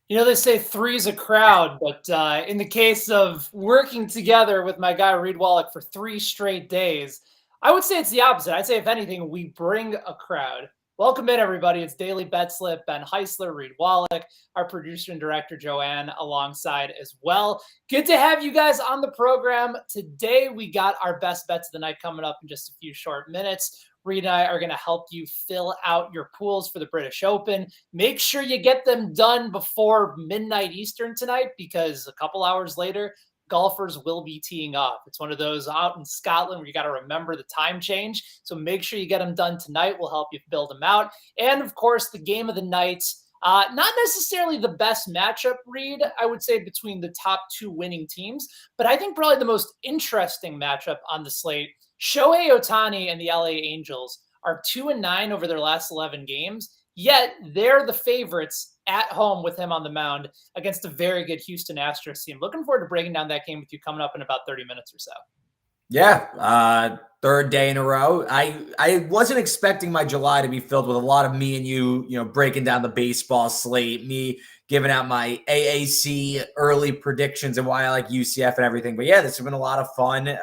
You know, they say three's a crowd, but in the case of working together with my guy Reed Wallach for 3 straight days, I would say it's the opposite. I'd say, if anything, we bring a crowd. Welcome in, everybody. It's Daily Betslip, Ben Heisler, Reed Wallach, our producer and director, Joanne, alongside as well. Good to have you guys on the program. Today, we got our best bets of the night coming up in just a few short minutes. Reed and I are going to help you fill out your pools for the British Open. Make sure you get them done before midnight Eastern tonight, because a couple hours later, golfers will be teeing off. It's one of those out in Scotland where you got to remember the time change. So make sure you get them done tonight. We'll help you build them out. And of course, the game of the night. Not necessarily the best matchup, Reed, I would say, between the top two winning teams, but I think probably the most interesting matchup on the slate. Shohei Ohtani and the LA Angels are 2-9 over their last 11 games, yet they're the favorites at home with him on the mound against a very good Houston Astros team. Looking forward to breaking down that game with you coming up in about 30 minutes or so. Yeah, third day in a row. I wasn't expecting my July to be filled with a lot of me and you breaking down the baseball slate, me giving out my AAC early predictions and why I like UCF and everything. But yeah, this has been a lot of fun.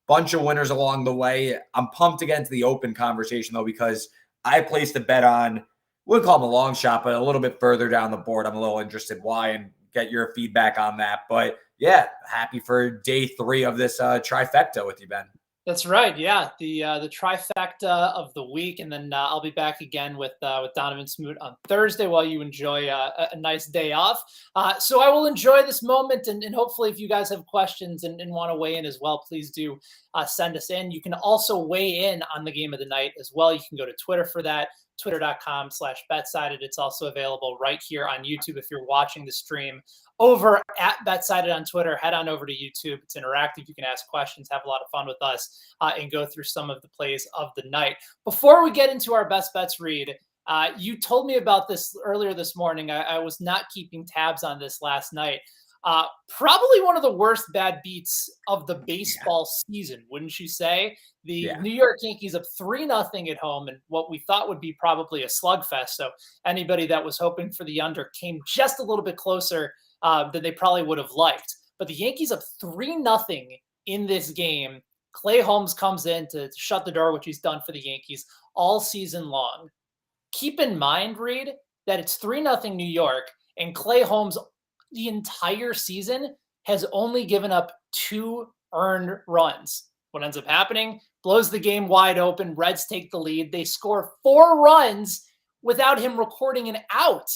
Bunch of winners along the way. I'm pumped to get into the Open conversation, though, because I placed a bet on, wouldn't call them a long shot, but a little bit further down the board. I'm a little interested why and get your feedback on that. But yeah, happy for day 3 of this trifecta with you, Ben. That's right. Yeah, the trifecta of the week, and then I'll be back again with Donovan Smoot on Thursday while you enjoy a nice day off. So I will enjoy this moment, and hopefully, if you guys have questions and want to weigh in as well, please do send us in. You can also weigh in on the game of the night as well. You can go to Twitter for that. Twitter.com/BetSided. It's also available right here on YouTube if you're watching the stream over at BetSided on Twitter. Head on over to YouTube. It's interactive. You can ask questions, have a lot of fun with us, and go through some of the plays of the night. Before we get into our best bets, Reed, you told me about this earlier this morning. I was not keeping tabs on this last night. Probably one of the worst bad beats of the baseball season, wouldn't you say? The New York Yankees up 3-0 at home, and what we thought would be probably a slugfest. So anybody that was hoping for the under came just a little bit closer than they probably would have liked. But the Yankees up 3-0 in this game. Clay Holmes comes in to shut the door, which he's done for the Yankees all season long. Keep in mind, Reed, that it's 3-0 New York, and Clay Holmes the entire season has only given up 2 earned runs. What ends up happening? Blows the game wide open. Reds take the lead. They score 4 runs without him recording an out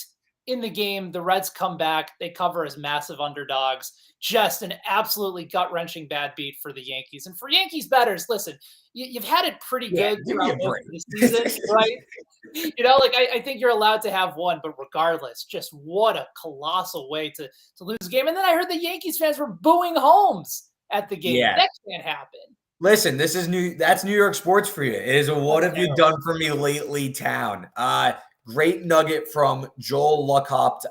in the game. The Reds come back. They cover as massive underdogs. Just an absolutely gut-wrenching bad beat for the Yankees. And for Yankees bettors, listen, you've had it pretty good throughout the season, right? I think you're allowed to have one, but regardless, just what a colossal way to lose the game. And then I heard the Yankees fans were booing Holmes at the game. Yeah. That can't happen. Listen, this is that's New York sports for you. It is a what have you done for me lately town. Great nugget from Joel Luckhaupt.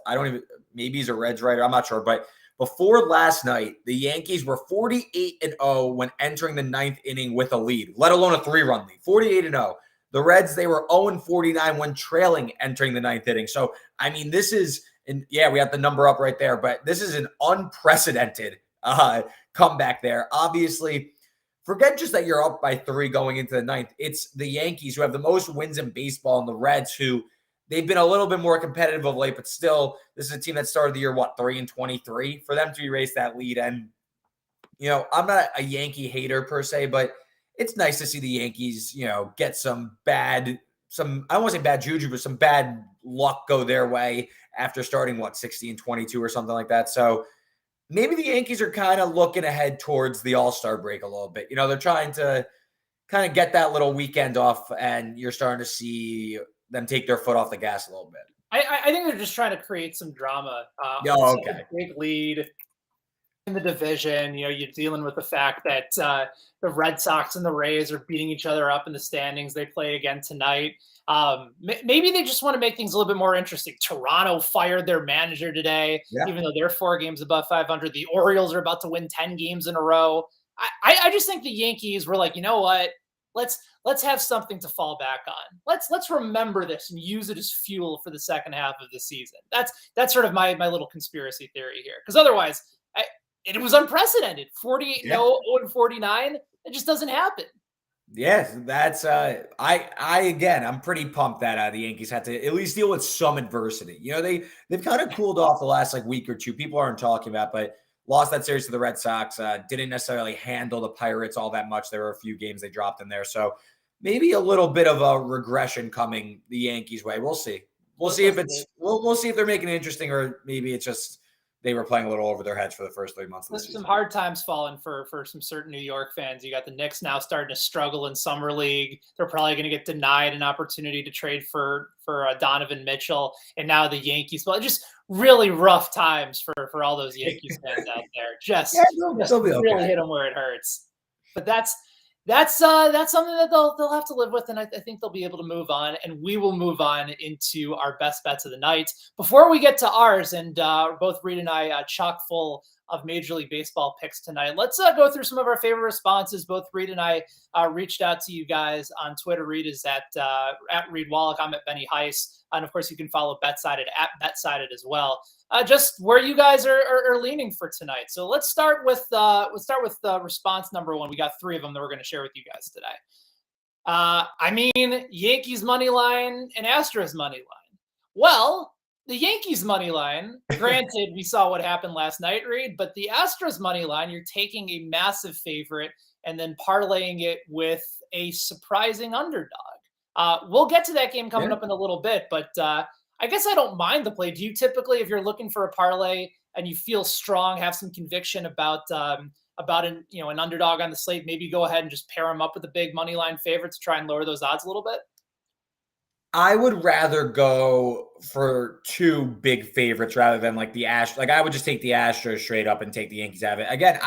Maybe he's a Reds writer. I'm not sure. But before last night, the Yankees were 48-0 when entering the 9th inning with a lead, let alone a 3-run lead. 48-0. The Reds, they were 0-49 when trailing entering the 9th inning. So, I mean, this is, we have the number up right there, but this is an unprecedented comeback there. Obviously, forget just that you're up by 3 going into the 9th. It's the Yankees who have the most wins in baseball, and the Reds who they've been a little bit more competitive of late, but still, this is a team that started the year, 3-23? For them to erase that lead. And, I'm not a Yankee hater per se, but it's nice to see the Yankees, get some I don't want to say bad juju, but some bad luck go their way after starting, 60-22 or something like that. So maybe the Yankees are kind of looking ahead towards the All-Star break a little bit. They're trying to kind of get that little weekend off, and you're starting to see them take their foot off the gas a little bit. I think they're just trying to create some drama. Okay. Big lead in the division. You're dealing with the fact that the Red Sox and the Rays are beating each other up in the standings. They play again tonight. Maybe they just want to make things a little bit more interesting. Toronto fired their manager today, even though they're 4 games above 500. The Orioles are about to win 10 games in a row. I just think the Yankees were like, you know what? let's have something to fall back on. Let's remember this and use it as fuel for the second half of the season. That's sort of my little conspiracy theory here, because otherwise it was unprecedented. 48-0, 0-49. It just doesn't happen. Yes, that's again, I'm pretty pumped that the Yankees had to at least deal with some adversity. They've kind of cooled off the last week or two. People aren't talking about, but lost that series to the Red Sox. Didn't necessarily handle the Pirates all that much. There were a few games they dropped in there, so maybe a little bit of a regression coming the Yankees' way. We'll see. We'll see if they're making it interesting, or maybe it's just they were playing a little over their heads for the first 3 months of the season. Some hard times falling for some certain New York fans. You got the Knicks now starting to struggle in summer league. They're probably going to get denied an opportunity to trade for Donovan Mitchell, and now the Yankees. Well, just really rough times for all those Yankees fans out there. Just really hit them where it hurts. But that's something that they'll have to live with, and I think they'll be able to move on, and we will move on into our best bets of the night. Before we get to ours, and both Reed and I chock full of Major League Baseball picks tonight, let's go through some of our favorite responses. Both Reed and I reached out to you guys on Twitter. Reed is at Reed Wallach. I'm at Benny Heiss. And of course, you can follow BetSided at BetSided as well. Just where you guys are leaning for tonight. So let's start with response number one. We got 3 of them that we're going to share with you guys today. Yankees money line and Astros money line. Well, the Yankees money line, granted, we saw what happened last night, Reed, but the Astros money line, you're taking a massive favorite and then parlaying it with a surprising underdog. We'll get to that game coming up in a little bit, but I guess I don't mind the play. Do you typically, if you're looking for a parlay and you feel strong, have some conviction about an underdog on the slate, maybe go ahead and just pair them up with a big money line favorite to try and lower those odds a little bit? I would rather go for 2 big favorites rather than the Astros. I would just take the Astros straight up and take the Yankees out of it. Again,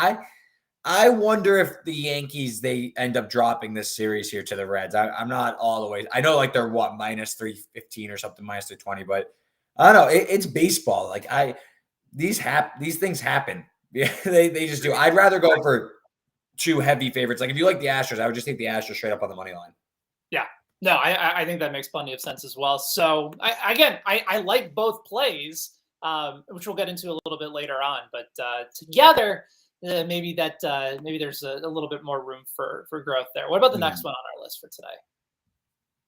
I wonder if the Yankees, they end up dropping this series here to the Reds. I'm not all the way. I know they're minus 315 or something, minus 320, but I don't know. It's baseball. These things happen. Yeah, they just do. I'd rather go for 2 heavy favorites. If you like the Astros, I would just take the Astros straight up on the money line. Yeah. No, I think that makes plenty of sense as well. So I like both plays, which we'll get into a little bit later on, but together, maybe there's a little bit more room for growth there. What about the next one on our list for today?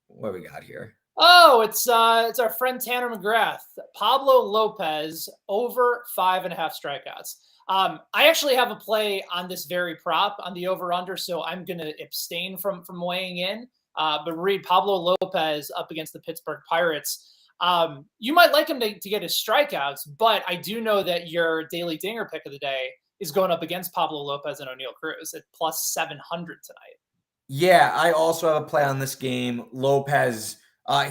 What do we got here? Oh, it's our friend Tanner McGrath. Pablo Lopez over 5.5 strikeouts. I actually have a play on this very prop on the over under, so I'm going to abstain from weighing in. But Reed, Pablo Lopez up against the Pittsburgh Pirates. You might like him to get his strikeouts, but I do know that your daily dinger pick of the day is going up against Pablo Lopez and O'Neal Cruz at plus 700 tonight. Yeah, I also have a play on this game. Lopez,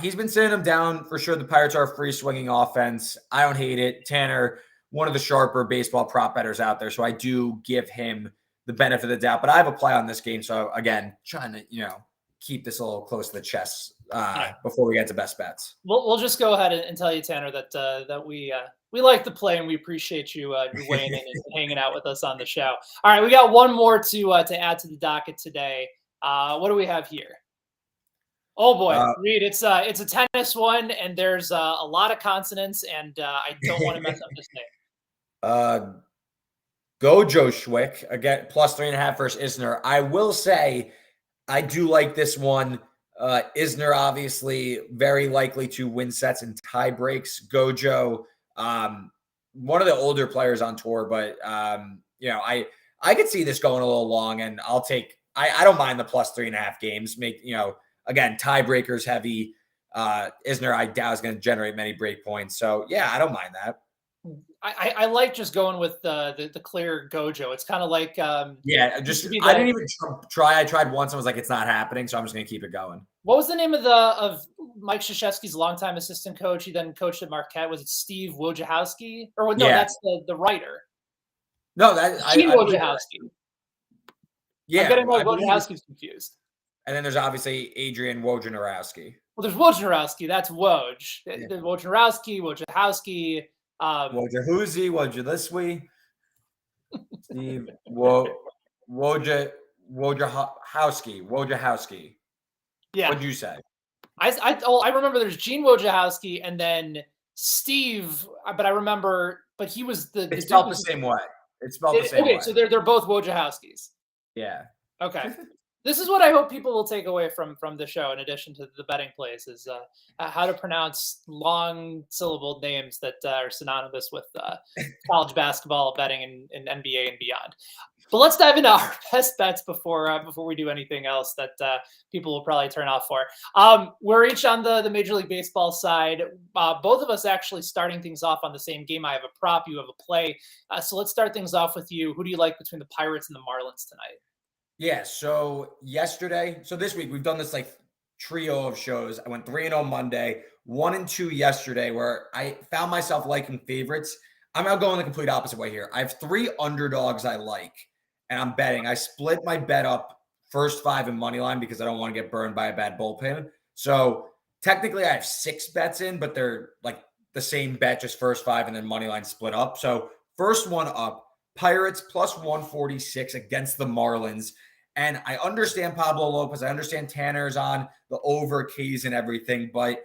he's been sitting him down for sure. The Pirates are a free swinging offense. I don't hate it. Tanner, one of the sharper baseball prop bettors out there, so I do give him the benefit of the doubt. But I have a play on this game, so again, trying to keep this a little close to the chest before we get to best bets. We'll just go ahead and tell you, Tanner, that we like the play and we appreciate you weighing in and hanging out with us on the show. All right, we got one more to add to the docket today. What do we have here? Oh boy, Reed, it's a tennis one, and there's a lot of consonants, and I don't want to mess up this name. Gojo Schwick again, plus 3.5 versus Isner. I will say, I do like this one. Isner obviously very likely to win sets and tie breaks. Gojo, one of the older players on tour, but I could see this going a little long, and I'll take. I don't mind the plus 3.5 games. Again, tiebreakers heavy. Isner, I doubt is going to generate many break points. So yeah, I don't mind that. I like just going with the clear Gojo. It's kind of like I didn't even try. I tried once and was like, it's not happening, so I'm just going to keep it going. What was the name of Mike Krzyzewski's longtime assistant coach? He then coached at Marquette. Was it Steve Wojciechowski? Or no, that's the writer. No, that Steve Wojciechowski. Yeah, I'm getting Wojciechowski's confused. And then there's obviously Adrian Wojnarowski. Well, there's Wojnarowski. That's Woj. There's Wojnarowski, Wojciechowski. Wojciechowski, Wojciechowski, Steve Wojciechowski. Wojciechowski. Yeah. What'd you say? I remember there's Gene Wojciechowski and then Steve, but he was the It's spelled the same way. It's spelled the same way. Okay, so they're both Wojciechowskis. Yeah. Okay. This is what I hope people will take away from the show, in addition to the betting plays, is how to pronounce long syllabled names that are synonymous with college basketball betting and NBA and beyond. But let's dive into our best bets before we do anything else that people will probably turn off for. We're each on the Major League Baseball side. Both of us actually starting things off on the same game. I have a prop, you have a play. So let's start things off with you. Who do you like between the Pirates and the Marlins tonight? Yeah, so this week we've done this like trio of shows. I went 3-0 Monday, 1-2 yesterday, where I found myself liking favorites. I'm going to go in the complete opposite way here. I have 3 underdogs I like, and I'm betting. I split my bet up first 5 in money line because I don't want to get burned by a bad bullpen. So technically I have 6 bets in, but they're like the same bet, just first 5 and then money line split up. So first one up, Pirates plus 146 against the Marlins. And I understand Pablo Lopez. I understand Tanner's on the over Ks and everything, but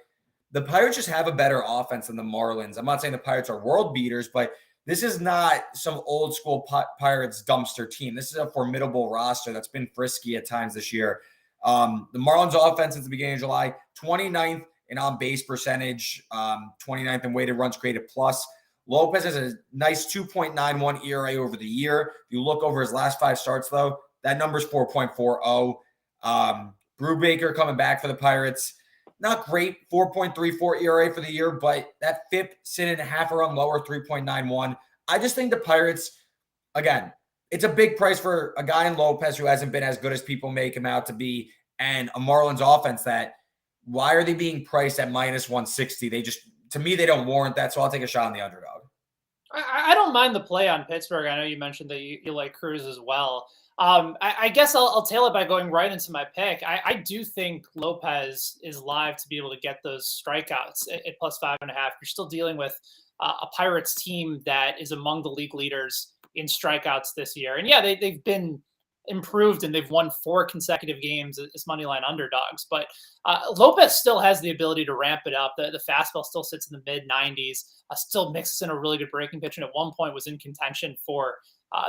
the Pirates just have a better offense than the Marlins. I'm not saying the Pirates are world beaters, but this is not some old school Pirates dumpster team. This is a formidable roster that's been frisky at times this year. The Marlins offense since the beginning of July, 29th in on-base percentage, 29th in weighted runs created plus. Lopez has a nice 2.91 ERA over the year. If you look over his last 5 starts, though, that number's 4.40. Brubaker coming back for the Pirates. Not great, 4.34 ERA for the year, but that FIP sitting half a run lower, 3.91. I just think the Pirates, again, it's a big price for a guy in Lopez who hasn't been as good as people make him out to be, and a Marlins offense that, why are they being priced at minus 160? To me, they don't warrant that, so I'll take a shot on the underdog. I don't mind the play on Pittsburgh. I know you mentioned that you like Cruz as well. I guess I'll tail it by going right into my pick. I do think Lopez is live to be able to get those strikeouts at plus 5.5. You're still dealing with a Pirates team that is among the league leaders in strikeouts this year. And yeah, they've been improved and they've won 4 consecutive games as moneyline underdogs. But Lopez still has the ability to ramp it up. The fastball still sits in the mid 90s, still mixes in a really good breaking pitch, and at one point was in contention for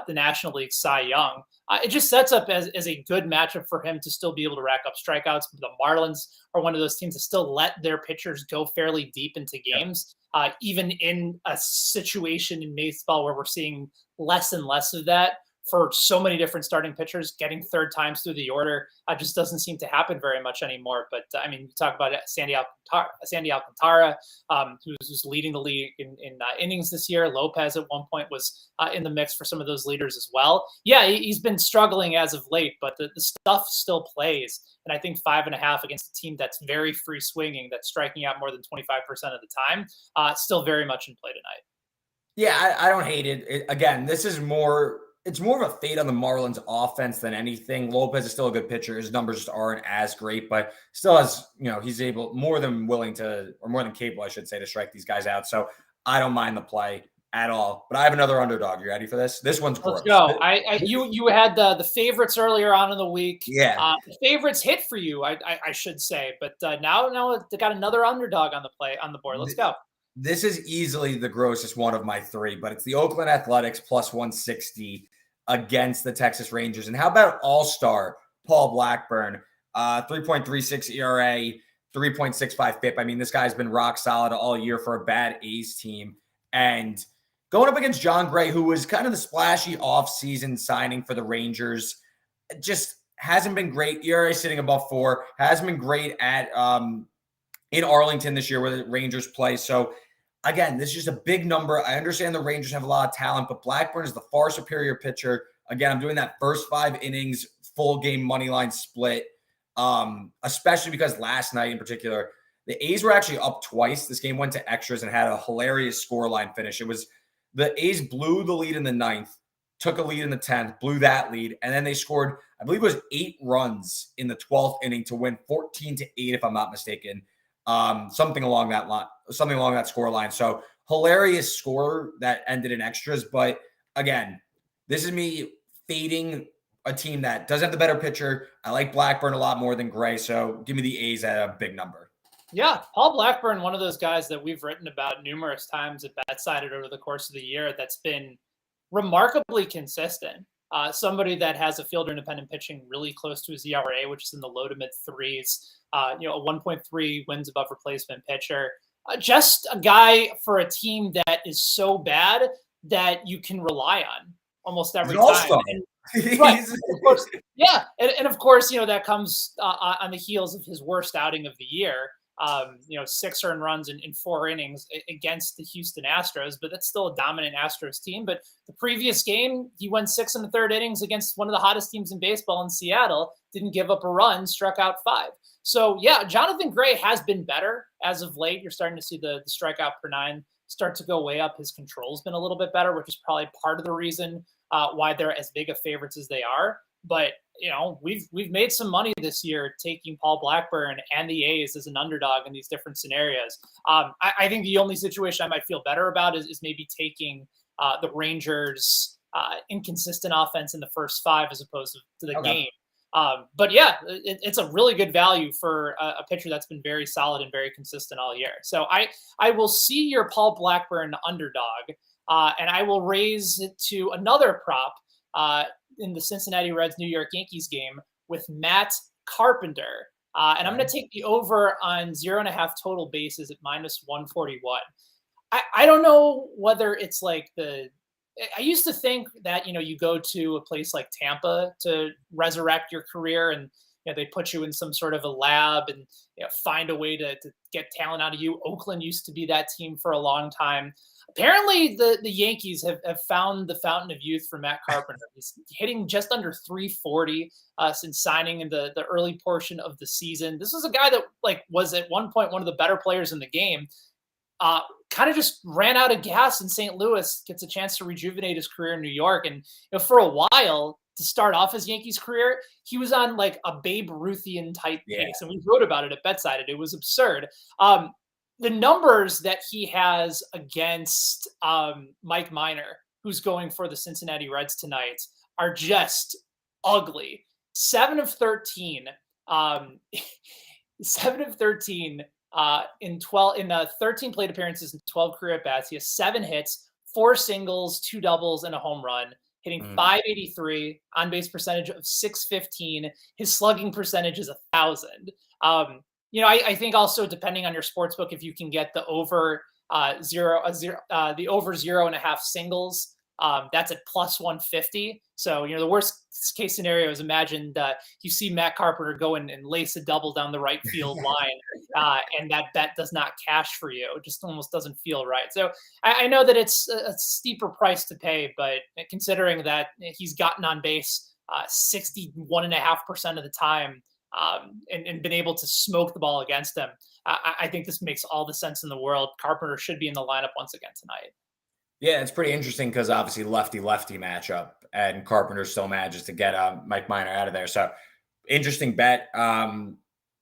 the National League Cy Young. It just sets up as a good matchup for him to still be able to rack up strikeouts. The Marlins are one of those teams that still let their pitchers go fairly deep into games, even in a situation in baseball where we're seeing less and less of that. For so many different starting pitchers, getting third times through the order just doesn't seem to happen very much anymore. But I mean, you talk about Sandy Alcantara, who's leading the league in innings this year. Lopez at one point was in the mix for some of those leaders as well. Yeah, he's been struggling as of late, but the stuff still plays. And I think 5.5 against a team that's very free swinging, that's striking out more than 25% of the time, still very much in play tonight. Yeah, I don't hate it. Again, this is more. It's more of a fade on the Marlins offense than anything. Lopez is still a good pitcher. His numbers just aren't as great, but still has, he's able, more than capable, I should say, to strike these guys out. So I don't mind the play at all. But I have another underdog. You ready for this? This one's gross. Let's go. You had the favorites earlier on in the week. Yeah. The favorites hit for you, I should say. But now they got another underdog on the board. Let's go. This is easily the grossest one of my 3, but it's the Oakland Athletics plus 160 against the Texas Rangers. And how about all-star Paul Blackburn? 3.36 ERA, 3.65 FIP. I mean, this guy's been rock solid all year for a bad A's team. And going up against John Gray, who was kind of the splashy off-season signing for the Rangers, just hasn't been great. ERA sitting above 4. Hasn't been great at in Arlington this year where the Rangers play. So, again, this is just a big number. I understand the Rangers have a lot of talent, but Blackburn is the far superior pitcher. Again, I'm doing that first 5 innings, full game money line split, especially because last night in particular, the A's were actually up twice. This game went to extras and had a hilarious scoreline finish. It was the A's blew the lead in the 9th, took a lead in the 10th, blew that lead, and then they scored, I believe it was 8 runs in the 12th inning to win 14-8, if I'm not mistaken. Something along that score line. So hilarious score that ended in extras. But again, this is me fading a team that does have the better pitcher. I like Blackburn a lot more than Gray, so give me the A's at a big number. Yeah, Paul Blackburn, one of those guys that we've written about numerous times at BetSided over the course of the year that's been remarkably consistent. Somebody that has a fielder independent pitching really close to his ERA, which is in the low to mid threes. A 1.3 wins above replacement pitcher. Just a guy for a team that is so bad that you can rely on almost every time. Right. Of course, yeah. And of course, that comes on the heels of his worst outing of the year. 6 earned runs in 4 innings against the Houston Astros, but that's still a dominant Astros team. But the previous game, he went 6 in the 3rd innings against one of the hottest teams in baseball in Seattle, didn't give up a run, struck out 5. So yeah, Jonathan Gray has been better as of late. You're starting to see the strikeout per 9 start to go way up. His control's been a little bit better, which is probably part of the reason why they're as big of favorites as they are. But we've made some money this year taking Paul Blackburn and the A's as an underdog in these different scenarios. I think the only situation I might feel better about is maybe taking the Rangers' inconsistent offense in the first 5 as opposed to the game. But yeah, it's a really good value for a pitcher that's been very solid and very consistent all year. So I will see your Paul Blackburn underdog, and I will raise it to another prop in the Cincinnati Reds New York Yankees game with Matt Carpenter. And I'm going to take the over on 0.5 total bases at -141. I don't know whether it's like I used to think that, you go to a place like Tampa to resurrect your career and, they put you in some sort of a lab and find a way to get talent out of you. Oakland used to be that team for a long time. Apparently, the Yankees have found the fountain of youth for Matt Carpenter. He's hitting just under 340 since signing in the early portion of the season. This was a guy that was at one point one of the better players in the game. Kind of just ran out of gas in St. Louis, gets a chance to rejuvenate his career in New York. And for a while, to start off his Yankees career, he was on a Babe Ruthian type pace. And we wrote about it at BetSided. It was absurd. The numbers that he has against Mike Minor, who's going for the Cincinnati Reds tonight, are just ugly. 7 of 13. 7 of 13 in 13 plate appearances and 12 career at bats. He has 7 hits, 4 singles, 2 doubles, and a home run, hitting .583, on base percentage of .615. His slugging percentage is 1,000. I think also depending on your sportsbook, if you can get the over 0.5 singles, that's at +150. So, the worst case scenario is imagine you see Matt Carpenter go and lace a double down the right field line, and that bet does not cash for you. It just almost doesn't feel right. So I know that it's a steeper price to pay, but considering that he's gotten on base 61.5% of the time and been able to smoke the ball against him, I think this makes all the sense in the world. Carpenter should be in the lineup once again tonight. Yeah, it's pretty interesting because obviously lefty-lefty matchup, and Carpenter still manages to get Mike Minor out of there. So interesting bet.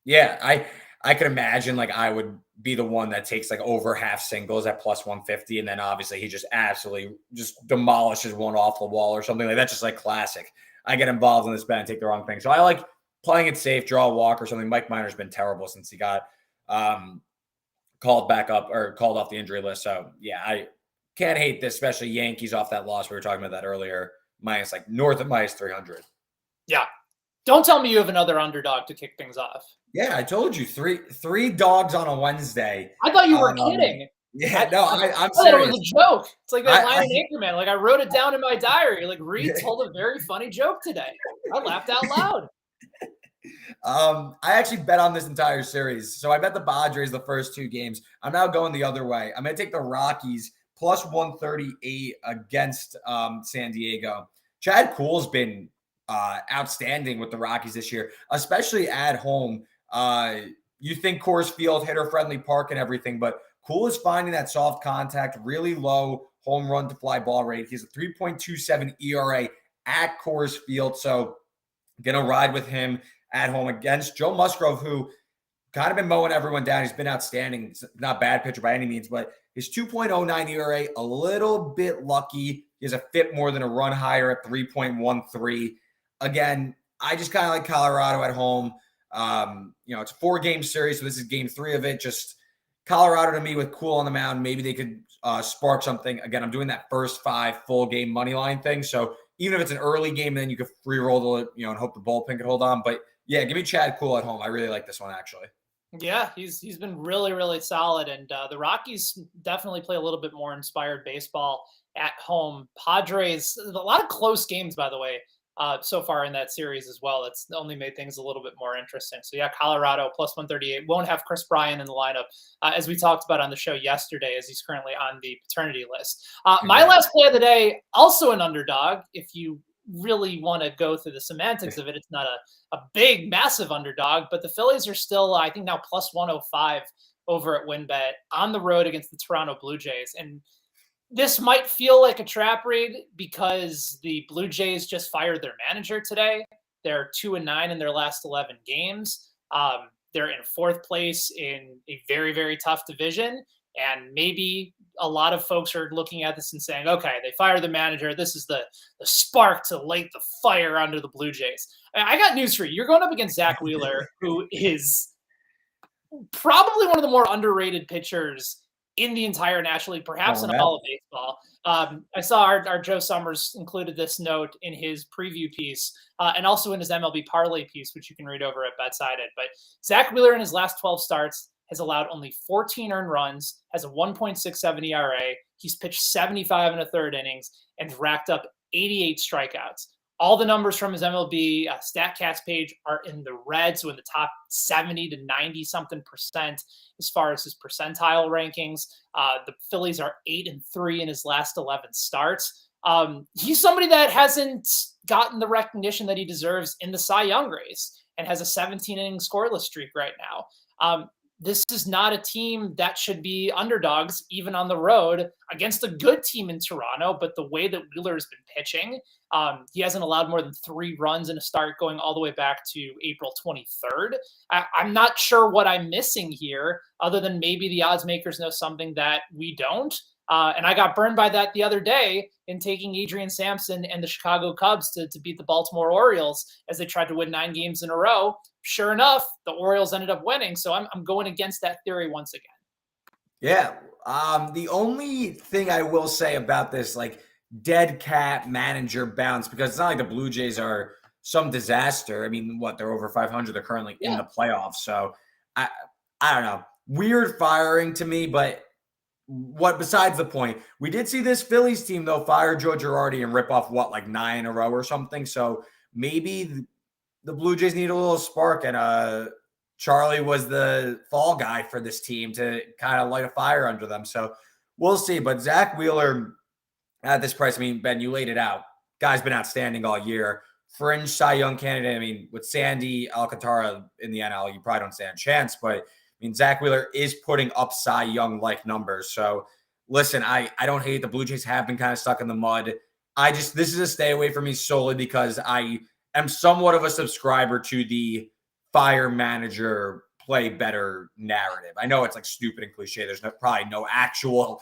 Yeah, I could imagine I would be the one that takes over half singles at +150, and then obviously he just absolutely just demolishes one off the wall or something like that. Just classic. I get involved in this bet and take the wrong thing. So I like playing it safe, draw a walk or something. Mike Minor's been terrible since he got called back up or called off the injury list. So yeah, I can't hate this, especially Yankees off that loss. We were talking about that earlier. Minus north of -300. Yeah. Don't tell me you have another underdog to kick things off. Yeah, I told you three dogs on a Wednesday. I thought you were kidding. Yeah, no, I'm serious. It was a joke. It's like that Lion Anchorman. I wrote it down in my diary. Reed told a very funny joke today. I laughed out loud. I actually bet on this entire series. So I bet the Padres the first 2 games. I'm now going the other way. I'm going to take the Rockies +138 against San Diego. Chad Kuhl's been outstanding with the Rockies this year, especially at home. You think Coors Field, hitter-friendly park and everything, but Kuhl is finding that soft contact, really low home run to fly ball rate. He's a 3.27 ERA at Coors Field, so going to ride with him at home against Joe Musgrove, who kind of been mowing everyone down. He's been outstanding. He's not a bad pitcher by any means, but his 2.09 ERA, a little bit lucky. He has a FIP more than a run higher at 3.13. again, I just kind of like Colorado at home. It's a 4-game series, so this is game 3 of it. Just Colorado to me with Cool on the mound. Maybe they could spark something. Again, I'm doing that first 5 full game money line thing. So even if it's an early game, then you could free roll and hope the bullpen can hold on. But yeah, give me Chad Cool at home. I really like this one actually. Yeah, he's been really, really solid. And the Rockies definitely play a little bit more inspired baseball at home. Padres, a lot of close games, by the way, so far in that series as well. It's only made things a little bit more interesting. So yeah, Colorado plus 138 won't have Chris Bryant in the lineup, as we talked about on the show yesterday, as he's currently on the paternity list. My last play of the day, also an underdog. If you really want to go through the semantics of it, it's not a big, massive underdog, but the Phillies are still, I think now plus 105 over at WinBet on the road against the Toronto Blue Jays. And this might feel like a trap read because the Blue Jays just fired their manager today. They're 2-9 in their last 11 games. They're in 4th place in a very, very tough division. And maybe a lot of folks are looking at this and saying, okay, they fired the manager. This is the spark to light the fire under the Blue Jays. I got news for you. You're going up against Zach Wheeler, who is probably one of the more underrated pitchers in the entire National League, perhaps in all of baseball. I saw our Joe Summers included this note in his preview piece and also in his MLB parlay piece, which you can read over at BetSided. But Zach Wheeler in his last 12 starts has allowed only 14 earned runs, has a 1.67 ERA. He's pitched 75 and a third innings and racked up 88 strikeouts. All the numbers from his MLB StatCast page are in the red, so in the top 70 to 90-something% as far as his percentile rankings. The Phillies are 8-3 in his last 11 starts. He's somebody that hasn't gotten the recognition that he deserves in the Cy Young race and has a 17-inning scoreless streak right now. This is not a team that should be underdogs, even on the road, against a good team in Toronto. But the way that Wheeler has been pitching, he hasn't allowed more than 3 runs in a start going all the way back to April 23rd. I'm not sure what I'm missing here, other than maybe the odds makers know something that we don't. And I got burned by that the other day in taking Adrian Sampson and the Chicago Cubs to beat the Baltimore Orioles as they tried to win 9 games in a row. Sure enough, the Orioles ended up winning. So I'm going against that theory once again. Yeah. The only thing I will say about this, like, dead cat manager bounce, because it's not like the Blue Jays are some disaster. I mean, they're over 500. They're currently in the playoffs. So I don't know. Weird firing to me, but besides the point, we did see this Phillies team, though, fire Joe Girardi and rip off 9 in a row or something. So maybe the Blue Jays need a little spark, and Charlie was the fall guy for this team to kind of light a fire under them. So we'll see. But Zach Wheeler at this price, I mean, Ben, you laid it out. Guy's been outstanding all year. Fringe Cy Young candidate. I mean, with Sandy Alcantara in the NL, you probably don't stand a chance, but I mean, Zach Wheeler is putting up Cy Young-like numbers. So, listen, I don't hate the Blue Jays have been kind of stuck in the mud. This is a stay away from me solely because I am somewhat of a subscriber to the fire manager play better narrative. I know it's like stupid and cliche. There's probably no actual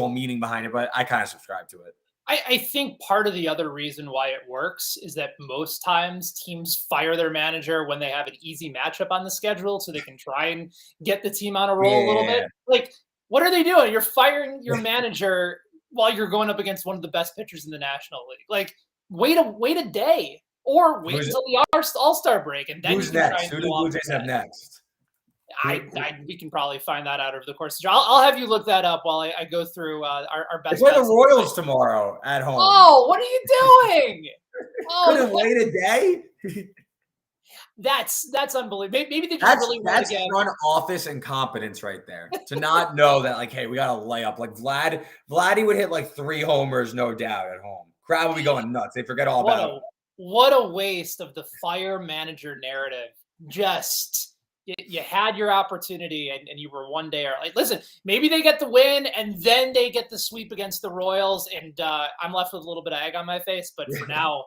meaning behind it, but I kind of subscribe to it. I think part of the other reason why it works is that most times teams fire their manager when they have an easy matchup on the schedule so they can try and get the team on a roll a little bit. Like, what are they doing? You're firing your manager while you're going up against one of the best pitchers in the National League. Like, wait a day or wait until the All-Star break. And then who's next? Who do the Blue Jays have next? We can probably find that out over the course of the show. I'll have you look that up while I go through our best. They play the Royals tomorrow at home. Oh, what are you doing? Couldn't wait a day. That's unbelievable. Maybe they just really that's front office incompetence right there. To not know that, like, hey, we got to lay up. Like Vladdy would hit like 3 homers, no doubt, at home. Crowd would be going nuts. They forget all about it. What a waste of the fire manager narrative. Just. You had your opportunity and you were one day early. Listen, maybe they get the win and then they get the sweep against the Royals, and I'm left with a little bit of egg on my face. But for now,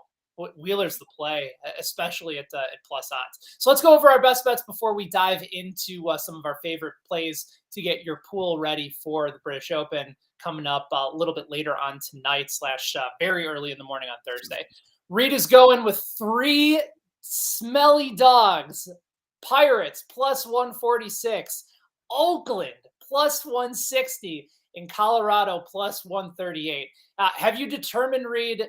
Wheeler's the play, especially at plus odds. So let's go over our best bets before we dive into some of our favorite plays to get your pool ready for the British Open coming up a little bit later on tonight / very early in the morning on Thursday. Reed is going with 3 smelly dogs. Pirates plus 146, Oakland plus 160, and Colorado plus 138. Have you determined, Reed,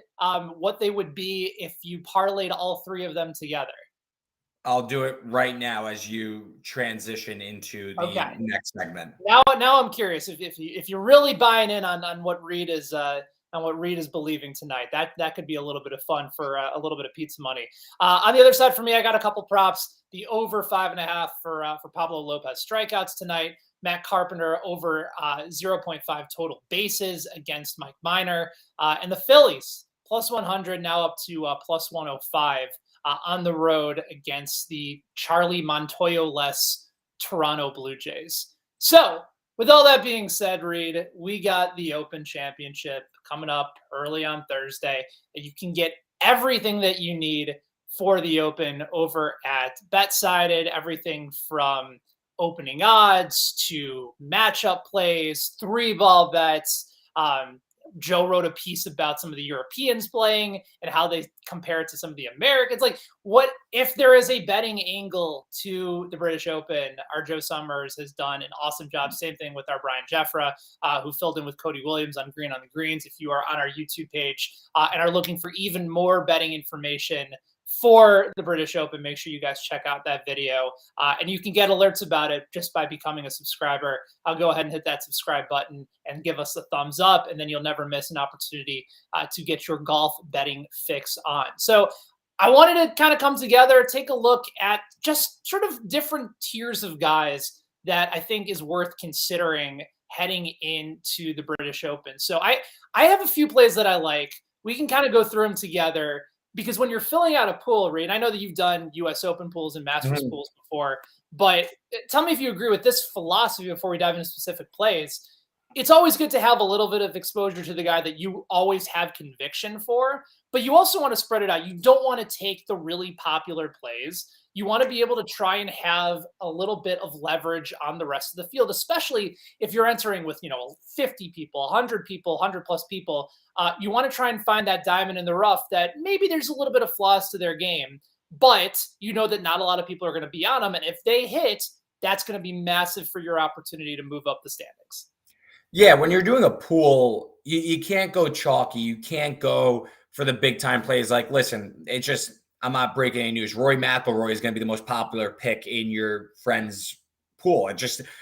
what they would be if you parlayed all 3 of them together? I'll do it right now as you transition into the next segment. Now I'm curious if you're really buying in on what Reed is believing tonight. That could be a little bit of fun for a little bit of pizza money. On the other side for me, I got a couple props. The over 5.5 for Pablo Lopez strikeouts tonight. Matt Carpenter over 0.5 total bases against Mike Minor, and the Phillies plus 100 now up to plus 105 on the road against the Charlie Montoyo-less Toronto Blue Jays. So, with all that being said, Reed, we got the Open Championship coming up early on Thursday. You can get everything that you need for the Open over at BetSided, everything from opening odds to matchup plays, 3-ball bets. Joe wrote a piece about some of the Europeans playing and how they compare it to some of the Americans. Like, what if there is a betting angle to the British Open? Our Joe Summers has done an awesome job. Same thing with our Brian Jeffra, who filled in with Cody Williams on Green on the Greens. If you are on our YouTube page and are looking for even more betting information for the British Open, make sure you guys check out that video. And you can get alerts about it just by becoming a subscriber. I'll go ahead and hit that subscribe button and give us a thumbs up, and then you'll never miss an opportunity to get your golf betting fix on. So I wanted to kind of come together, take a look at just sort of different tiers of guys that I think is worth considering heading into the British Open. So I have a few plays that I like. We can kind of go through them together. Because when you're filling out a pool, Reed, I know that you've done U.S. Open pools and Masters pools before, but tell me if you agree with this philosophy before we dive into specific plays. It's always good to have a little bit of exposure to the guy that you always have conviction for, but you also want to spread it out. You don't want to take the really popular plays. You want to be able to try and have a little bit of leverage on the rest of the field, especially if you're entering with, 50 people, 100 people, 100 plus people. You want to try and find that diamond in the rough that maybe there's a little bit of flaws to their game, but you know that not a lot of people are going to be on them. And if they hit, that's going to be massive for your opportunity to move up the standings. Yeah, when you're doing a pool, you can't go chalky. You can't go for the big time plays. Like, listen, it's just, I'm not breaking any news. Rory McIlroy is going to be the most popular pick in your friend's pool.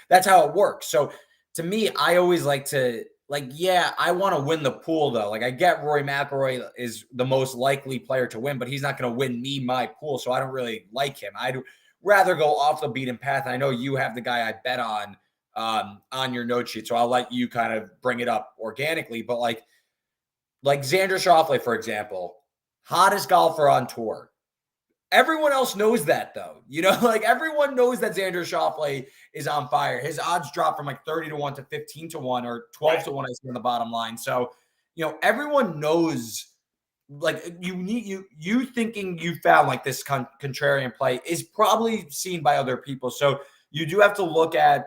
That's how it works. So to me, I always like to, I want to win the pool though. Like, I get Rory McIlroy is the most likely player to win, but he's not going to win me my pool. So I don't really like him. I'd rather go off the beaten path. And I know you have the guy I bet on your note sheet. So I'll let you kind of bring it up organically, but like Xander Schauffele, for example, hottest golfer on tour. Everyone else knows that though. Everyone knows that Xander Schauffele is on fire. His odds drop from 30-1 to 15-1 or 12-1 I see on the bottom line. So, everyone knows, you thinking you found this contrarian play is probably seen by other people. So you do have to look at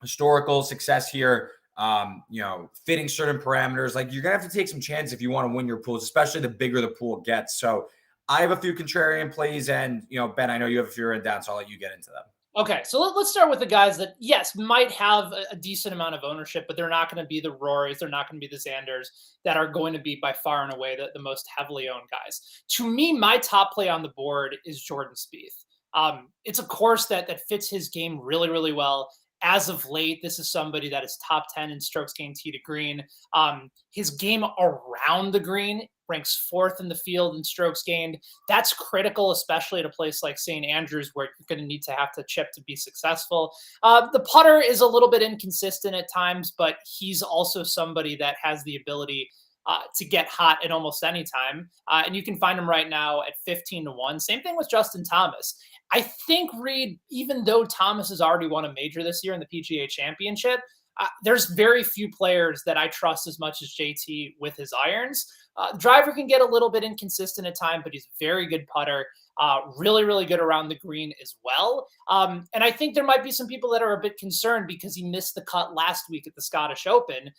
historical success here, fitting certain parameters. You're going to have to take some chances if you want to win your pools, especially the bigger the pool gets. So I have a few contrarian plays, and, Ben, I know you have a few written down, so I'll let you get into them. Okay, so let's start with the guys that, yes, might have a decent amount of ownership, but they're not going to be the Rorys. They're not going to be the Xanders that are going to be by far and away the most heavily owned guys. To me, my top play on the board is Jordan Spieth. It's a course that fits his game really, really well. As of late, this is somebody that is top 10 in strokes gained tee to green. His game around the green ranks 4th in the field in strokes gained. That's critical, especially at a place like St. Andrews, where you're going to need to have to chip to be successful. The putter is a little bit inconsistent at times, but he's also somebody that has the ability to get hot at almost any time. And you can find him right now at 15-1. Same thing with Justin Thomas. I think, Reed, even though Thomas has already won a major this year in the PGA Championship, there's very few players that I trust as much as JT with his irons. Driver can get a little bit inconsistent at times, but he's a very good putter, really, really good around the green as well. And I think there might be some people that are a bit concerned because he missed the cut last week at the Scottish Open.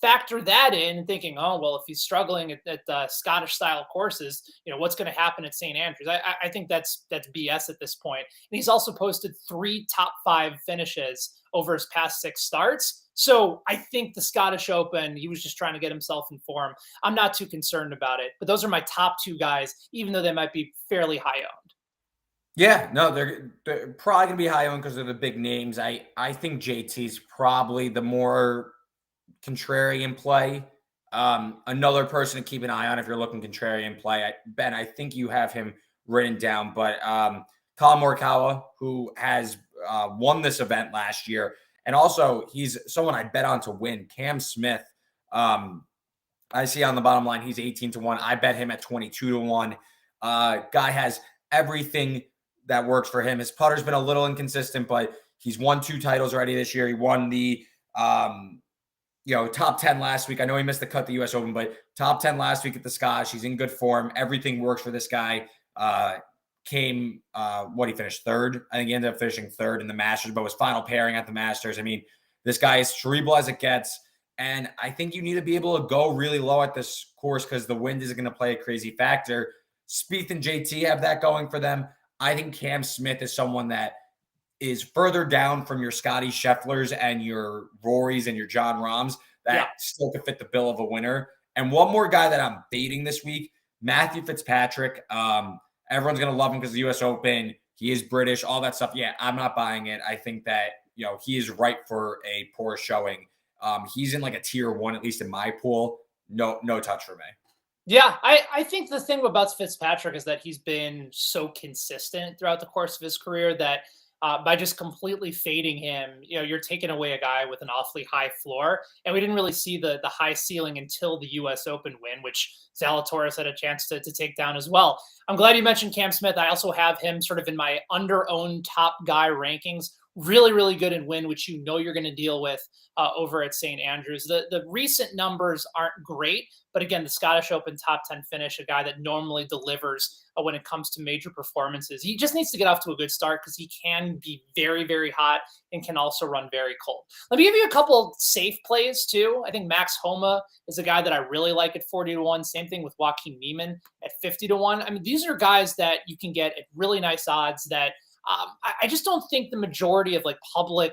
factor that in and thinking, oh, well, if he's struggling at Scottish style courses, what's going to happen at St. Andrews? I think that's BS at this point. And he's also posted 3 top 5 finishes over his past 6 starts. So I think the Scottish Open, he was just trying to get himself in form. I'm not too concerned about it, but those are my top 2 guys, even though they might be fairly high owned. Yeah, no, they're probably gonna be high owned because of the big names. I think JT's probably the more contrarian play. Another person to keep an eye on if you're looking contrarian play. Ben, I think you have him written down, but Colin Morikawa, who has won this event last year, and also he's someone I bet on to win. Cam Smith, I see on the bottom line he's 18-1. I bet him at 22-1. Guy has everything that works for him. His putter's been a little inconsistent, but he's won 2 titles already this year. He won the top 10 last week. I know he missed the cut the US Open, but top 10 last week at the Scottish. He's in good form. Everything works for this guy. He finished 3rd. I think he ended up finishing 3rd in the Masters, but was final pairing at the Masters. I mean, this guy is cerebral as it gets. And I think you need to be able to go really low at this course because the wind is going to play a crazy factor. Spieth and JT have that going for them. I think Cam Smith is someone that is further down from your Scotty Schefflers and your Rorys and your John Rahms that still could fit the bill of a winner. And one more guy that I'm baiting this week, Matthew Fitzpatrick. Everyone's going to love him because of the U.S. Open. He is British, all that stuff. Yeah, I'm not buying it. I think that, he is ripe for a poor showing. He's in like a tier 1, at least in my pool. No touch for me. Yeah, I think the thing about Fitzpatrick is that he's been so consistent throughout the course of his career that by just completely fading him, you're taking away a guy with an awfully high floor. And we didn't really see the high ceiling until the U.S. Open win, which Zalatoris had a chance to take down as well. I'm glad you mentioned Cam Smith. I also have him sort of in my under-owned top guy rankings. Really, really good in win, which you're going to deal with over at St. Andrews. The recent numbers aren't great, but again, the Scottish Open top 10 finish, a guy that normally delivers when it comes to major performances. He just needs to get off to a good start because he can be very, very hot and can also run very cold. Let me give you a couple safe plays too. I think Max Homa is a guy that I really like at 40-1. Same thing with Joaquin Niemann at 50-1. I mean, these are guys that you can get at really nice odds that I just don't think the majority of like public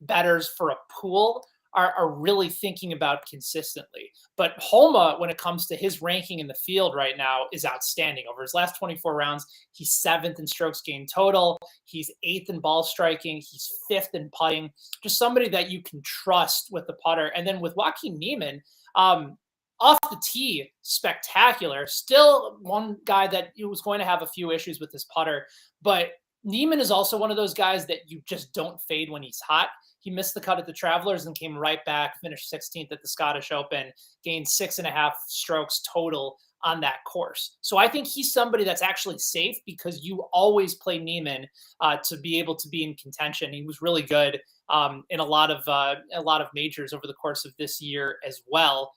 bettors for a pool are really thinking about consistently. But Homa, when it comes to his ranking in the field right now, is outstanding. Over his last 24 rounds, he's 7th in strokes gained total. He's 8th in ball striking. He's 5th in putting. Just somebody that you can trust with the putter. And then with Joaquin Niemann, off the tee, spectacular. Still one guy that was going to have a few issues with his putter, but Niemann is also one of those guys that you just don't fade when he's hot. He missed the cut at the Travelers and came right back, finished 16th at the Scottish Open, gained 6.5 strokes total on that course. So I think he's somebody that's actually safe because you always play Niemann to be able to be in contention. He was really good in a lot of majors over the course of this year as well.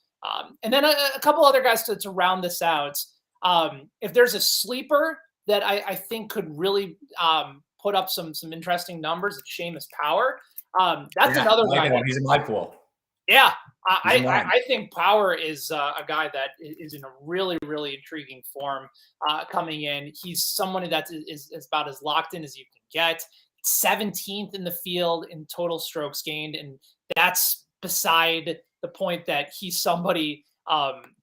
And then a couple other guys to round this out. If there's a sleeper that I think could really put up some interesting numbers, it's Seamus Power. That's another guy. He's in my pool. Yeah, I think Power is a guy that is in a really, really intriguing form coming in. He's someone that is about as locked in as you can get. 17th in the field in total strokes gained, and that's beside the point that he's somebody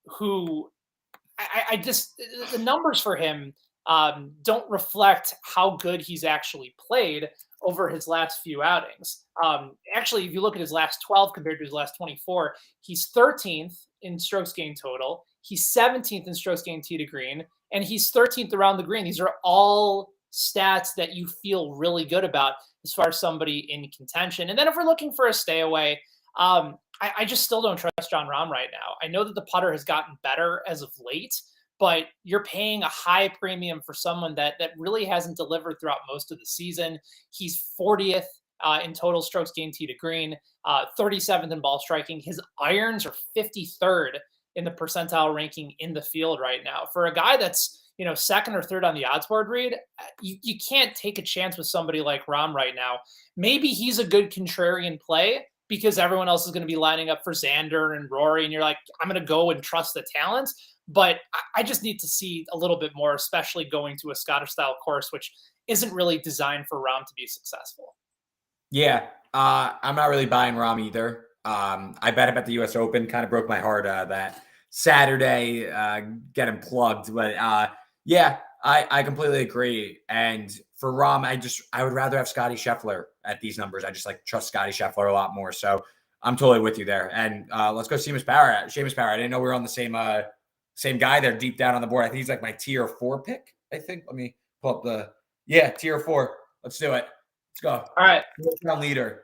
who I just the numbers for him don't reflect how good he's actually played over his last few outings. Actually, if you look at his last 12 compared to his last 24, he's 13th in strokes gained total. He's 17th in strokes gained tee to green, and he's 13th around the green. These are all stats that you feel really good about as far as somebody in contention. And then if we're looking for a stay away, I just still don't trust Jon Rahm right now. I know that the putter has gotten better as of late, but you're paying a high premium for someone that really hasn't delivered throughout most of the season. He's 40th in total strokes gained tee to green, 37th in ball striking. His irons are 53rd in the percentile ranking in the field right now. For a guy that's, second or third on the odds board, Reed, you can't take a chance with somebody like Rahm right now. Maybe he's a good contrarian play, because everyone else is going to be lining up for Xander and Rory, and you're like, I'm going to go and trust the talent. But I just need to see a little bit more, especially going to a Scottish-style course, which isn't really designed for Rahm to be successful. Yeah, I'm not really buying Rahm either. I bet him at the U.S. Open. Kind of broke my heart that Saturday getting plugged. But yeah, I completely agree. And for Rahm, I would rather have Scotty Scheffler at these numbers. I just trust Scotty Scheffler a lot more. So I'm totally with you there. And let's go Seamus Power. Seamus Power. I didn't know we were on the same guy there deep down on the board. I think he's like my tier 4 pick. I think. Let me pull up tier 4. Let's do it. Let's go. All right. Leader.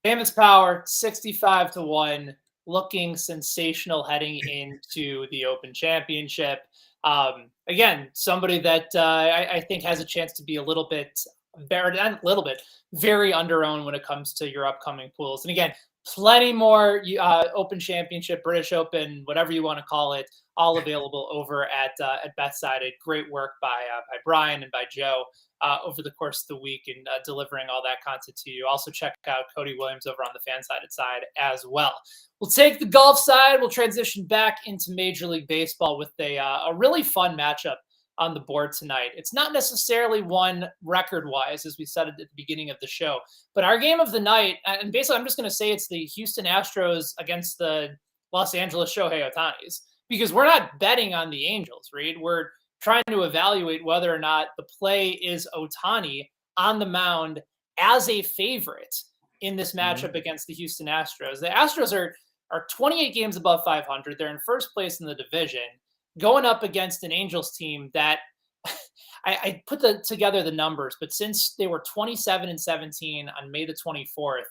Seamus Power, 65-1, looking sensational heading into the Open Championship. Again, somebody that I think has a chance to be very under-owned when it comes to your upcoming pools. And again, plenty more Open Championship, British Open, whatever you want to call it, all available over at BetSided. Great work by Brian and by Joe over the course of the week and delivering all that content to you. Also check out Cody Williams over on the Fansided side as well. We'll take the golf side. We'll transition back into Major League Baseball with a really fun matchup on the board tonight. It's not necessarily one record-wise, as we said at the beginning of the show, but our game of the night, and basically I'm just going to say it's the Houston Astros against the Los Angeles Shohei Ohtanis, because we're not betting on the Angels, Reed. We're trying to evaluate whether or not the play is Ohtani on the mound as a favorite in this matchup against the Houston Astros. The Astros are 28 games above 500. They're in first place in the division, going up against an Angels team that I put together the numbers, but since they were 27-17 on May the 24th,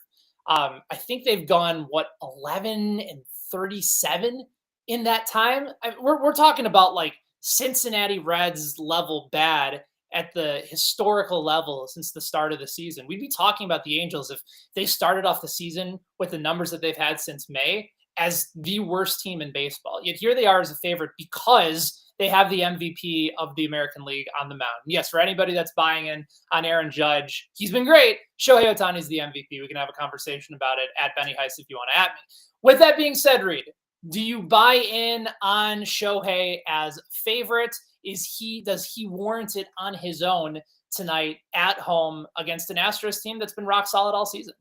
I think they've gone 11-37 in that time. We're talking about like Cincinnati Reds level bad at the historical level since the start of the season. We'd be talking about the Angels if they started off the season with the numbers that they've had since May as the worst team in baseball. Yet here they are as a favorite because they have the MVP of the American League on the mound. Yes, for anybody that's buying in on Aaron Judge, he's been great. Shohei Ohtani is the MVP. We can have a conversation about it at Benny Heist if you want to at me. With that being said, Reed, do you buy in on Shohei as favorite? Does he warrant it on his own tonight at home against an Astros team that's been rock solid all season?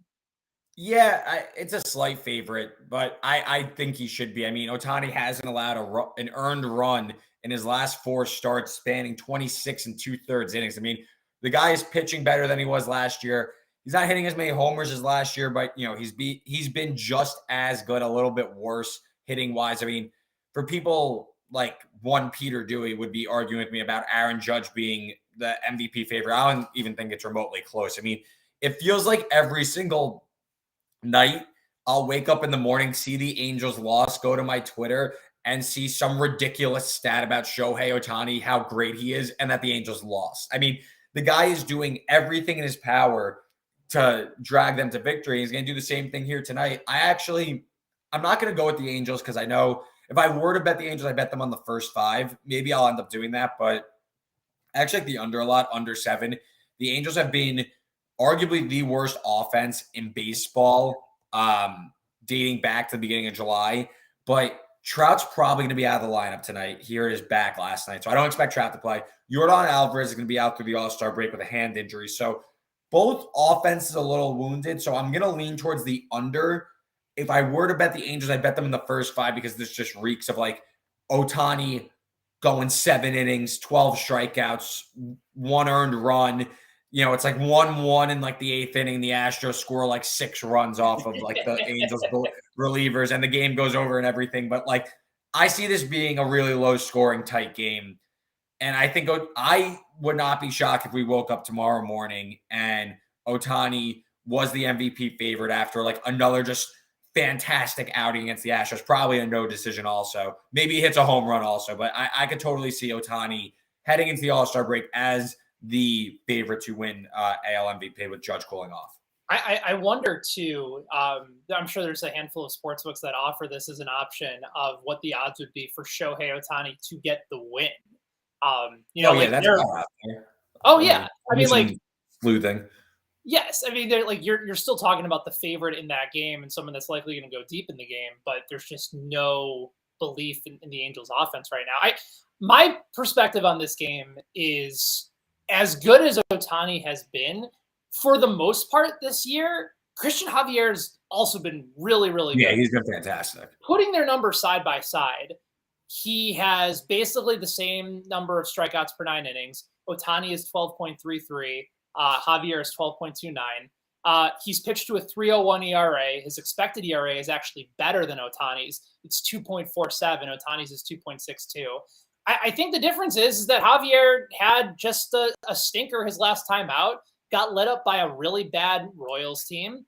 Yeah, it's a slight favorite, but I think he should be. I mean, Ohtani hasn't allowed an earned run in his last 4 starts spanning 26 2/3 innings. I mean, the guy is pitching better than he was last year. He's not hitting as many homers as last year, but he's been just as good, a little bit worse hitting wise. I mean, for people like one Peter Dewey would be arguing with me about Aaron Judge being the MVP favorite. I don't even think it's remotely close. I mean, it feels like every single night I'll wake up in the morning, see the Angels loss, go to my Twitter and see some ridiculous stat about Shohei Ohtani, how great he is, and that the Angels lost. I mean, the guy is doing everything in his power to drag them to victory. He's going to do the same thing here tonight. I'm not going to go with the Angels because I know if I were to bet the Angels, I bet them on the first 5. Maybe I'll end up doing that, but I actually like the under a lot, under 7. The Angels have been arguably the worst offense in baseball dating back to the beginning of July, but Trout's probably going to be out of the lineup tonight. He hurt his back last night, so I don't expect Trout to play. Yordan Alvarez is going to be out through the All-Star break with a hand injury, so both offenses a little wounded, so I'm going to lean towards the under. If I were to bet the Angels, I'd bet them in the first 5 because this just reeks of like Ohtani going 7 innings, 12 strikeouts, 1 earned run. It's like 1-1 in like the 8th inning. The Astros score like 6 runs off of like the Angels relievers and the game goes over and everything. But like, I see this being a really low scoring tight game. And I think I would not be shocked if we woke up tomorrow morning and Ohtani was the MVP favorite after like another just fantastic outing against the Astros. Probably a no decision also. Maybe he hits a home run also. But I could totally see Ohtani heading into the All-Star break as the favorite to win AL MVP with Judge cooling off. I wonder too, I'm sure there's a handful of sportsbooks that offer this as an option of what the odds would be for Shohei Ohtani to get the win. That's out there. Oh yeah. I mean, like sleuthing. Yes, I mean they're like you're still talking about the favorite in that game and someone that's likely going to go deep in the game, but there's just no belief in the Angels' offense right now. My perspective on this game is as good as Ohtani has been for the most part this year. Christian Javier's also been really, really Yeah, good. he's been fantastic. Putting their numbers side by side, he has basically the same number of strikeouts per 9 innings. Ohtani is 12.33. Javier is 12.29. He's pitched to a 3.01 ERA. His expected ERA is actually better than Ohtani's. It's 2.47. Ohtani's is 2.62. I think the difference is that Javier had just a stinker his last time out, got lit up by a really bad Royals team,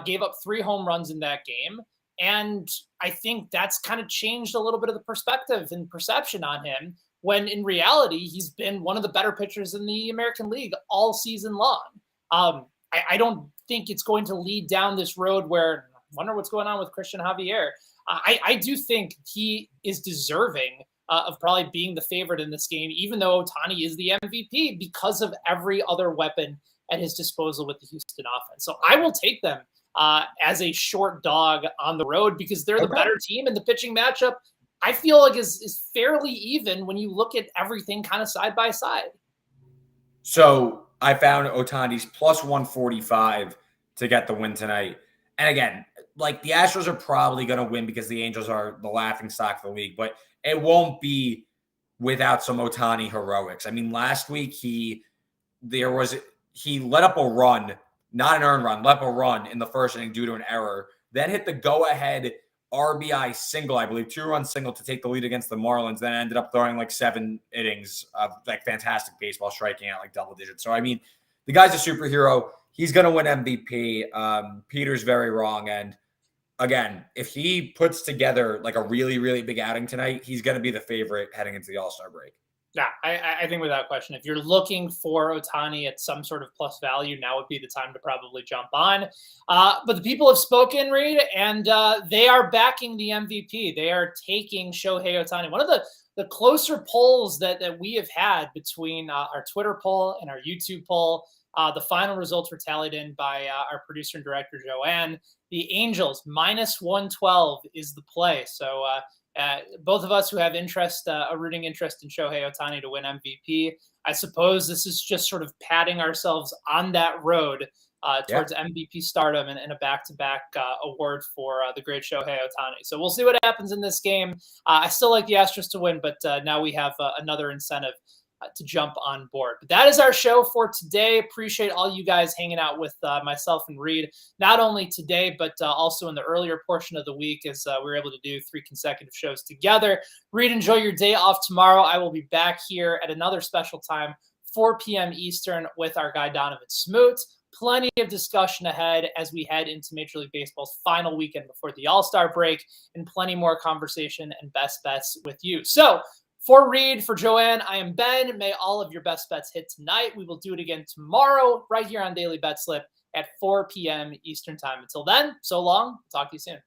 gave up 3 home runs in that game. And I think that's kind of changed a little bit of the perspective and perception on him, when in reality, he's been one of the better pitchers in the American League all season long. I don't think it's going to lead down this road where I wonder what's going on with Christian Javier. I do think he is deserving of probably being the favorite in this game, even though Ohtani is the MVP, because of every other weapon at his disposal with the Houston offense. So I will take them as a short dog on the road because they're the better team, and the pitching matchup I feel like is fairly even when you look at everything kind of side by side. So I found Ohtani's plus 145 to get the win tonight. And again, like the Astros are probably going to win because the Angels are the laughing stock of the league, but it won't be without some Ohtani heroics. I mean, last week he let up a run, not an earned run, let up a run in the first inning due to an error, then hit the go-ahead RBI single, I believe, 2-run single to take the lead against the Marlins, then ended up throwing like 7 innings of like fantastic baseball, striking out like double digits. So, I mean, the guy's a superhero. He's going to win MVP. Peter's very wrong. And again, if he puts together like a really, really big outing tonight, he's going to be the favorite heading into the All-Star break. Yeah, I think without question, if you're looking for Ohtani at some sort of plus value, now would be the time to probably jump on. But the people have spoken, Reed, and they are backing the MVP. They are taking Shohei Ohtani. One of the closer polls that we have had between our Twitter poll and our YouTube poll. The final results were tallied in by our producer and director, Joanne. The Angels, minus 112 is the play. So both of us who have a rooting interest in Shohei Ohtani to win MVP, I suppose this is just sort of patting ourselves on that road towards MVP stardom and a back-to-back award for the great Shohei Ohtani. So we'll see what happens in this game. I still like the Astros to win, but now we have another incentive to jump on board. But that is our show for today. Appreciate all you guys hanging out with myself and Reed, not only today, but also in the earlier portion of the week as we were able to do 3 consecutive shows together. Reed, enjoy your day off tomorrow. I will be back here at another special time, 4 p.m. Eastern, with our guy Donovan Smoot. Plenty of discussion ahead as we head into Major League Baseball's final weekend before the All-Star break, and plenty more conversation and best bets with you. So, for Reed, for Joanne, I am Ben. May all of your best bets hit tonight. We will do it again tomorrow right here on Daily Betslip at 4 p.m. Eastern Time. Until then, so long. Talk to you soon.